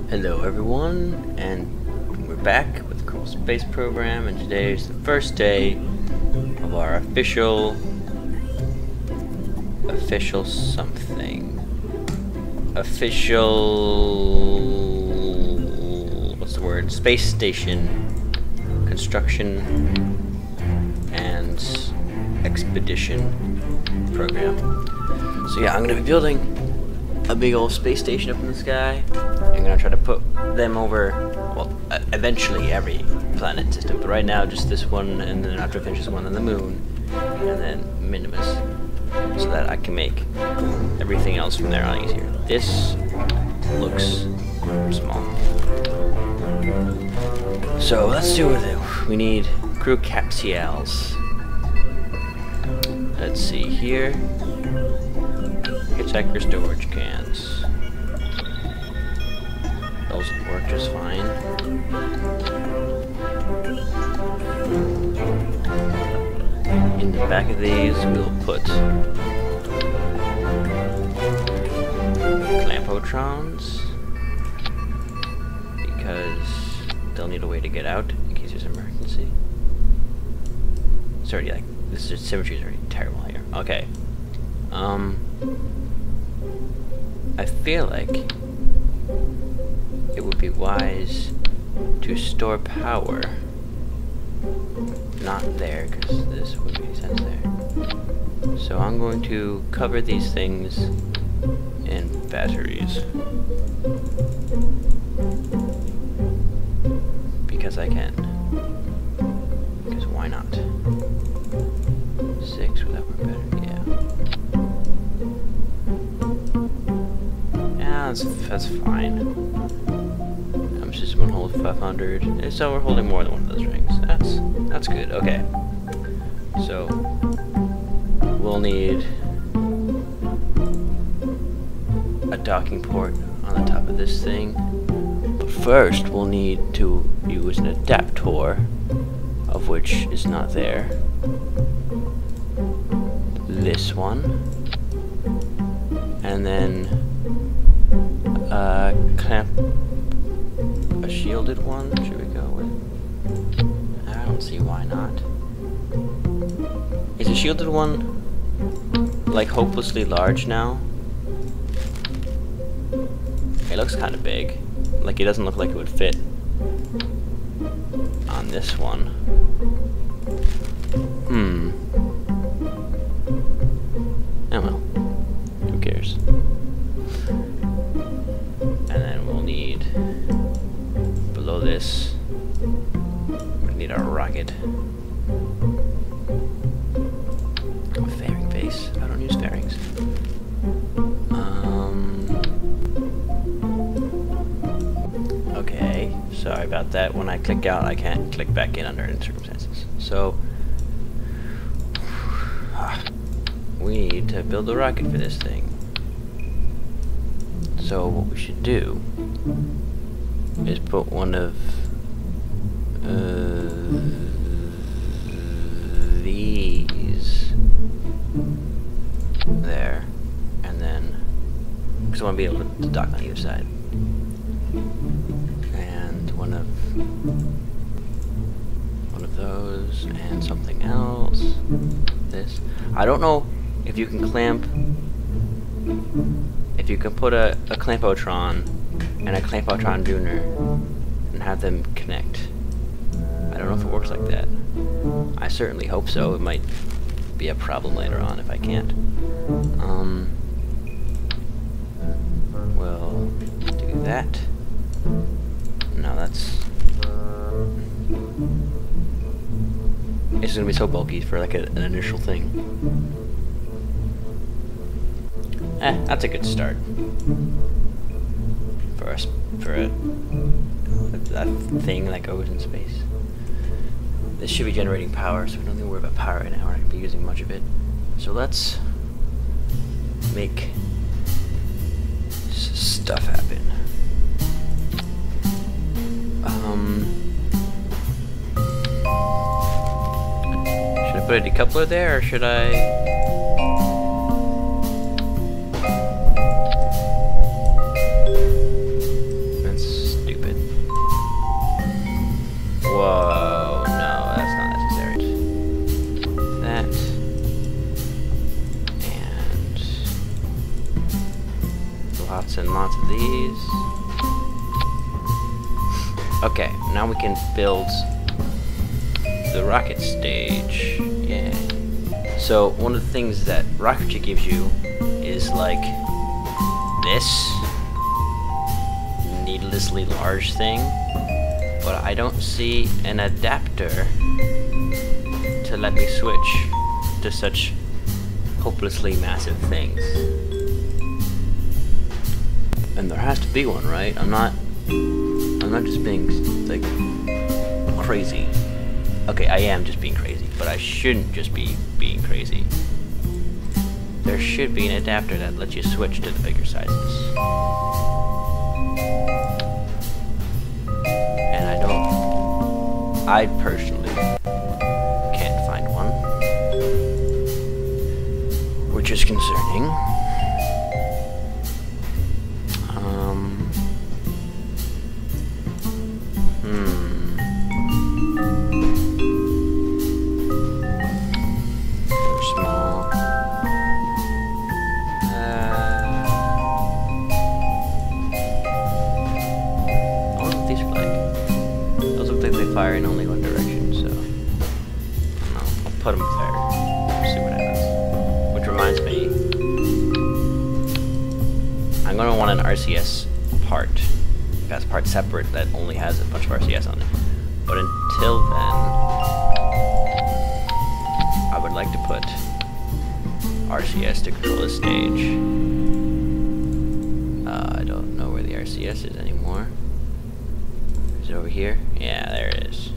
Hello everyone, and we're back with the Kerbal Space Program, and today is the first day of our official space station construction and expedition program. So yeah, I'm gonna be building a big old space station up in the sky. I'm gonna try to put them over, well, eventually every planet system, but right now just this one, and then after I finish this one, on the moon, and then Minimus, so that I can make everything else from there on easier. This looks small. So let's do with it. We need crew capsules. Let's see here. Hitchhiker storage cans. Those work just fine. In the back of these, we'll put clampotrons, because they'll need a way to get out in case there's an emergency. It's already like, symmetry is already terrible here. Okay. I feel like it would be wise to store power not there, because this wouldn't make sense there. So I'm going to cover these things in batteries, because I can. Because why not? 6, would that work better? Yeah, that's fine. System will hold 500. So we're holding more than one of those rings. That's good. Okay. So we'll need a docking port on the top of this thing. But first we'll need to use an adapter, of which is not there. This one. And then a shielded one, should we go with? I don't see why not. Is a shielded one like hopelessly large now? It looks kind of big. Like it doesn't look like it would fit on this one. Oh well. Who cares? And then we'll need, below this, we need a rocket. A fairing base. I don't use fairings. Okay, sorry about that. When I click out, I can't click back in under any circumstances. So, we need to build a rocket for this thing. So what we should do is put one of these there, and then because I want to be able to dock on either side, and one of those, and something else. This, I don't know if you can clamp. If you can put a clampotron and a clampotron tuner and have them connect. I don't know if it works like that. I certainly hope so. It might be a problem later on if I can't. We'll do that. No, that's... It's gonna be so bulky for like an initial thing. That's a good start for a thing that goes in space. This should be generating power, so we don't need to worry about power right now. We're not going to be using much of it. So let's make stuff happen. Should I put a decoupler there, or should I... Let's lots of these. Okay, now we can build the rocket stage. Yeah. So one of the things that rocketry gives you is like this needlessly large thing, but I don't see an adapter to let me switch to such hopelessly massive things. And there has to be one, right? I'm not just being like crazy. Okay, I am just being crazy, but I shouldn't just be being crazy. There should be an adapter that lets you switch to the bigger sizes. And I personally can't find one, which is concerning. Fire in only one direction, so I'll put them there, see what happens. Which reminds me, I'm going to want an RCS part, that's part separate that only has a bunch of RCS on it. But until then, I would like to put RCS to control the stage. I don't know where the RCS is anymore. Is it over here? Yeah, there it is.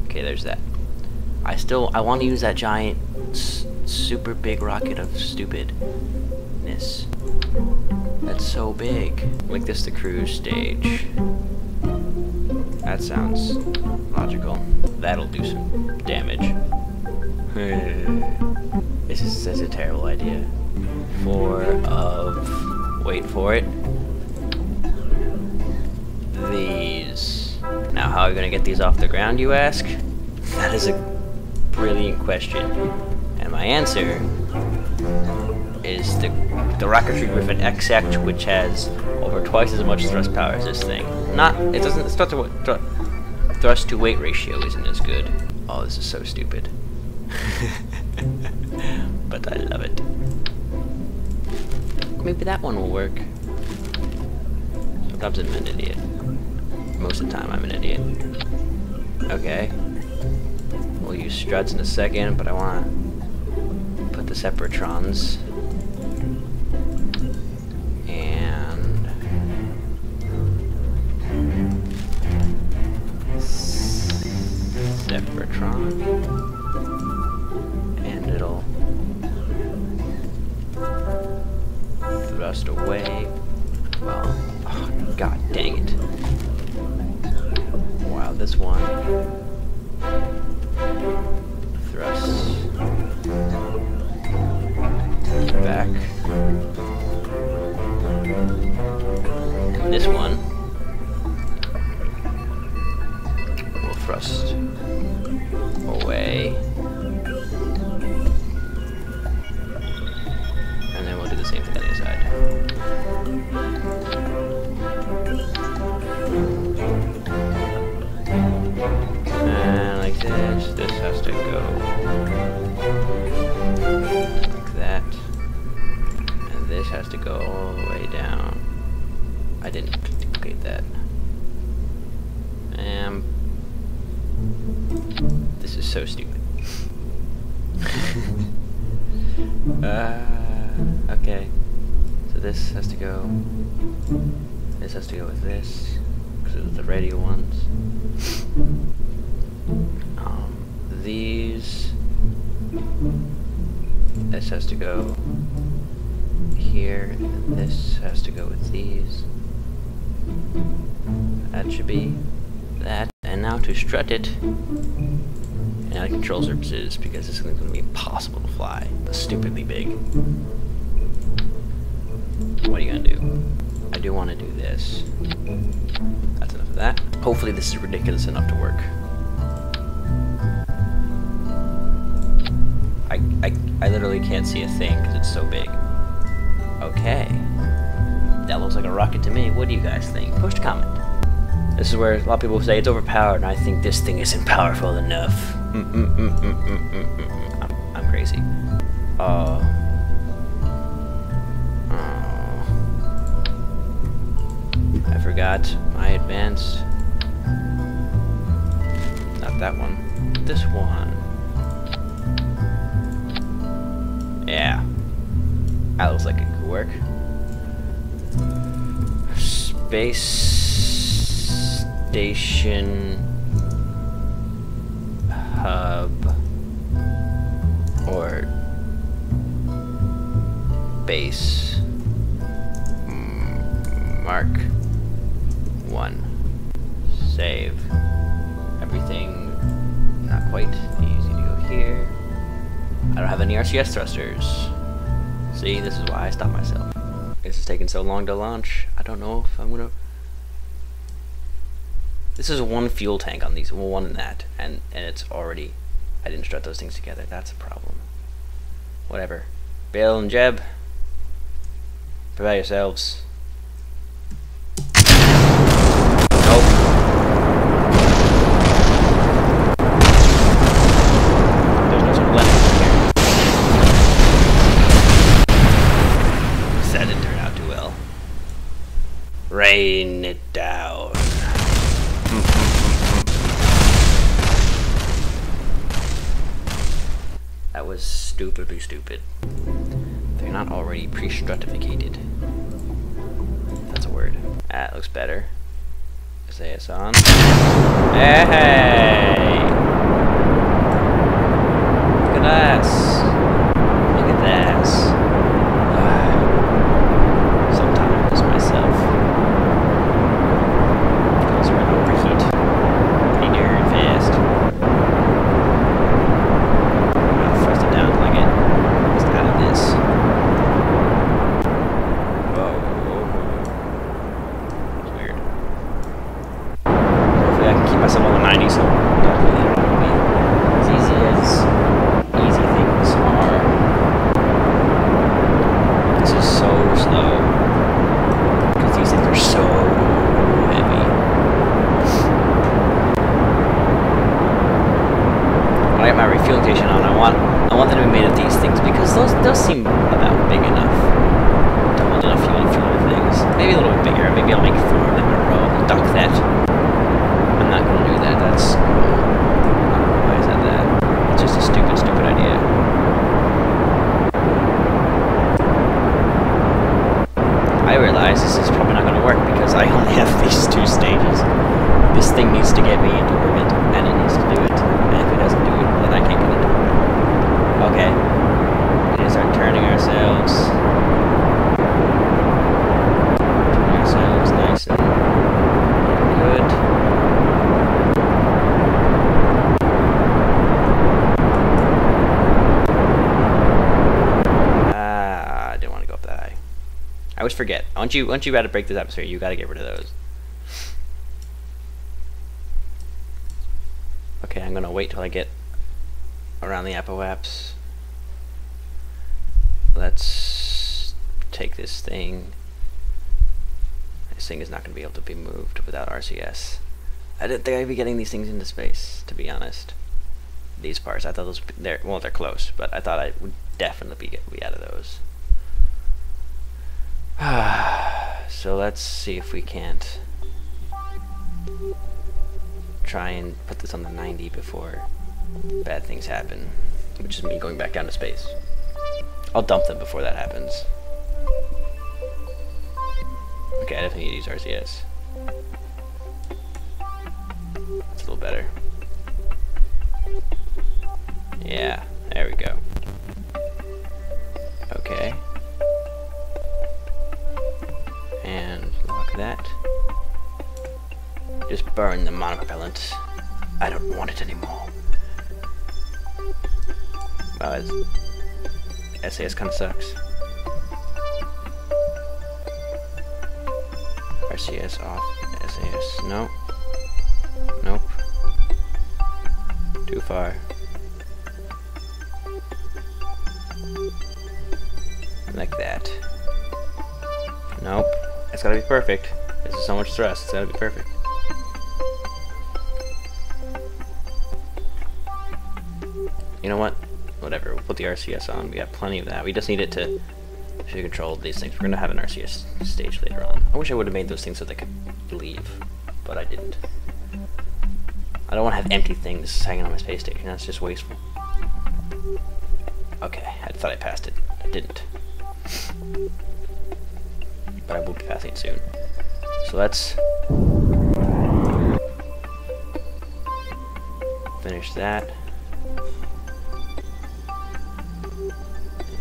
Okay, there's that. I want to use that giant, super big rocket of stupidness. That's so big. Make this the cruise stage. That sounds logical. That'll do some damage. This is such a terrible idea. Wait for it. These. Now, how are we going to get these off the ground, you ask? That is a brilliant question. And my answer is the Rocketry Griffin XX, which has over twice as much thrust power as this thing. Thrust to weight ratio isn't as good. Oh, this is so stupid. But I love it. Maybe that one will work. Sometimes I'm an idiot. Most of the time I'm an idiot. Okay. We'll use struts in a second, but I want to put the separatrons. And sepratron. And it'll thrust away. Well, oh, god dang it. Wow, this one thrusts back. This one will thrust away. And then we'll do the same thing on the other side. And like this has to go like that. And this has to go all the way down. I didn't duplicate that. This is so stupid. Okay. So this has to go. This has to go with this, because those are the radio ones. These. This has to go here, and this has to go with these. That should be that. And now to strut it, and out of control surfaces, because this thing's going to be impossible to fly. It's stupidly big. What are you going to do? I do want to do this. That's enough of that. Hopefully this is ridiculous enough to work. I literally can't see a thing because it's so big. a rocket to me. What do you guys think? Post a comment. This is where a lot of people say it's overpowered, and I think this thing isn't powerful enough. I'm crazy. I forgot my advanced. Not that one. This one. Yeah. That looks like it could work. Space station hub or base Mark 1. Save. Everything not quite easy to go here. I don't have any RCS thrusters. See, this is why I stopped myself. This is taking so long to launch. I don't know if I'm gonna. This is one fuel tank on these, well, one in that, and it's already. I didn't strut those things together. That's a problem. Whatever. Bill and Jeb, prepare yourselves. Nope. There's no sort of left here. That didn't turn out too well. Rain it down. That was stupidly stupid. They're not already pre-stratificated. That's a word. That looks better. SAS on. Hey! Look at this. Look at this. Sometimes myself. Those are an overheat. Pretty darn fast. I'll thrust it down till I get just out of this. Whoa. That's weird. Hopefully I can keep myself on the 90s so definitely it won't be as easy as easy things are. This is so slow. Because these things are so heavy. When I get my refueling station on, I want them to be made of these things because those seem about big enough to hold enough fuel to fuel things. Maybe a little bit bigger. Maybe I'll make 4 of them in a row and duck that. I'm not gonna do that. That's I don't know why I said that. It's just a stupid idea. I realize this is probably not going to work because I only have these 2 stages. This thing needs to get me into orbit, and it needs to do it. And if it doesn't do it, then I can't get into orbit. Okay. We need to start turning ourselves. Turning ourselves nice and good. I didn't want to go up that high. I always forget. Once you got to break this atmosphere, you got to get rid of those. Okay, I'm gonna wait till I get around the apoapse. Let's take this thing. This thing is not gonna be able to be moved without RCS. I didn't think I'd be getting these things into space, to be honest. These parts, I thought those they're close, but I thought I would definitely be out of those. So let's see if we can't try and put this on the 90 before bad things happen, which is me going back down to space. I'll dump them before that happens. Okay, I definitely need to use RCS. That's a little better. Yeah, there we go. Okay. And lock that. Just burn the monopropellant. I don't want it anymore. Wow, SAS kind of sucks. RCS off. SAS. Nope. Nope. Too far. Like that. Nope. It's gotta be perfect. This is so much stress. It's gotta be perfect. You know what? Whatever. We'll put the RCS on. We got plenty of that. We just need it to control these things. We're gonna have an RCS stage later on. I wish I would have made those things so they could leave, but I didn't. I don't want to have empty things hanging on my space station. That's just wasteful. Okay, I thought I passed it. I didn't. But I will be passing it soon. So let's finish that.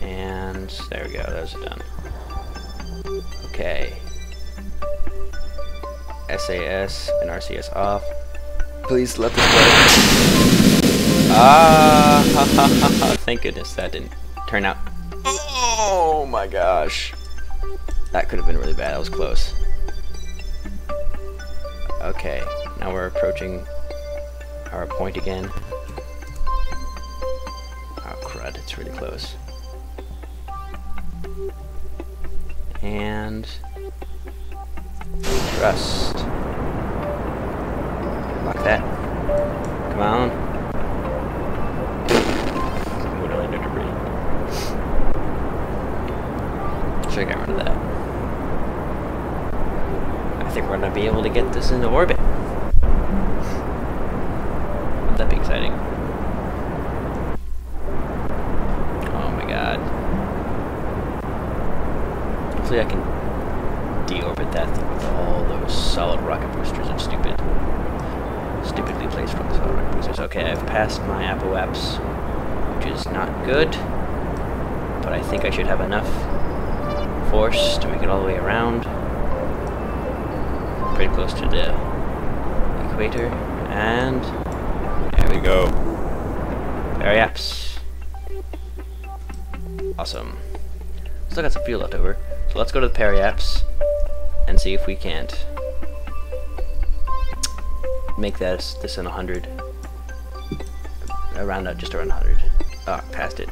And there we go, those are done. Okay. SAS and RCS off. Please let this work. Ah, thank goodness that didn't turn out. Oh my gosh. That could have been really bad, that was close. Okay, now we're approaching our point again. Oh crud, it's really close. And thrust. Like that. Come on. Would have landed debris. Should have got rid of that. I think we're gonna be able to get this into orbit. Wouldn't that be exciting? Oh my god. Hopefully I can deorbit that thing with all those solid rocket boosters and stupidly placed from the solid rocket boosters. Okay, I've passed my apoaps, which is not good, but I think I should have enough force to make it all the way around. Pretty close to the equator, and there we go. Periaps. Awesome. Still got some fuel left over, so let's go to the Periaps and see if we can't make this in 100. Around just around 100. Oh, passed it.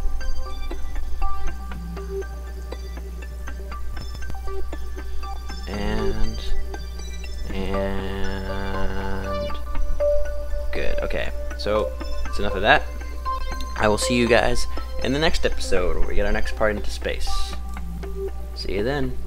And good. Okay, so that's enough of that. I will see you guys in the next episode where we get our next part into space. See you then.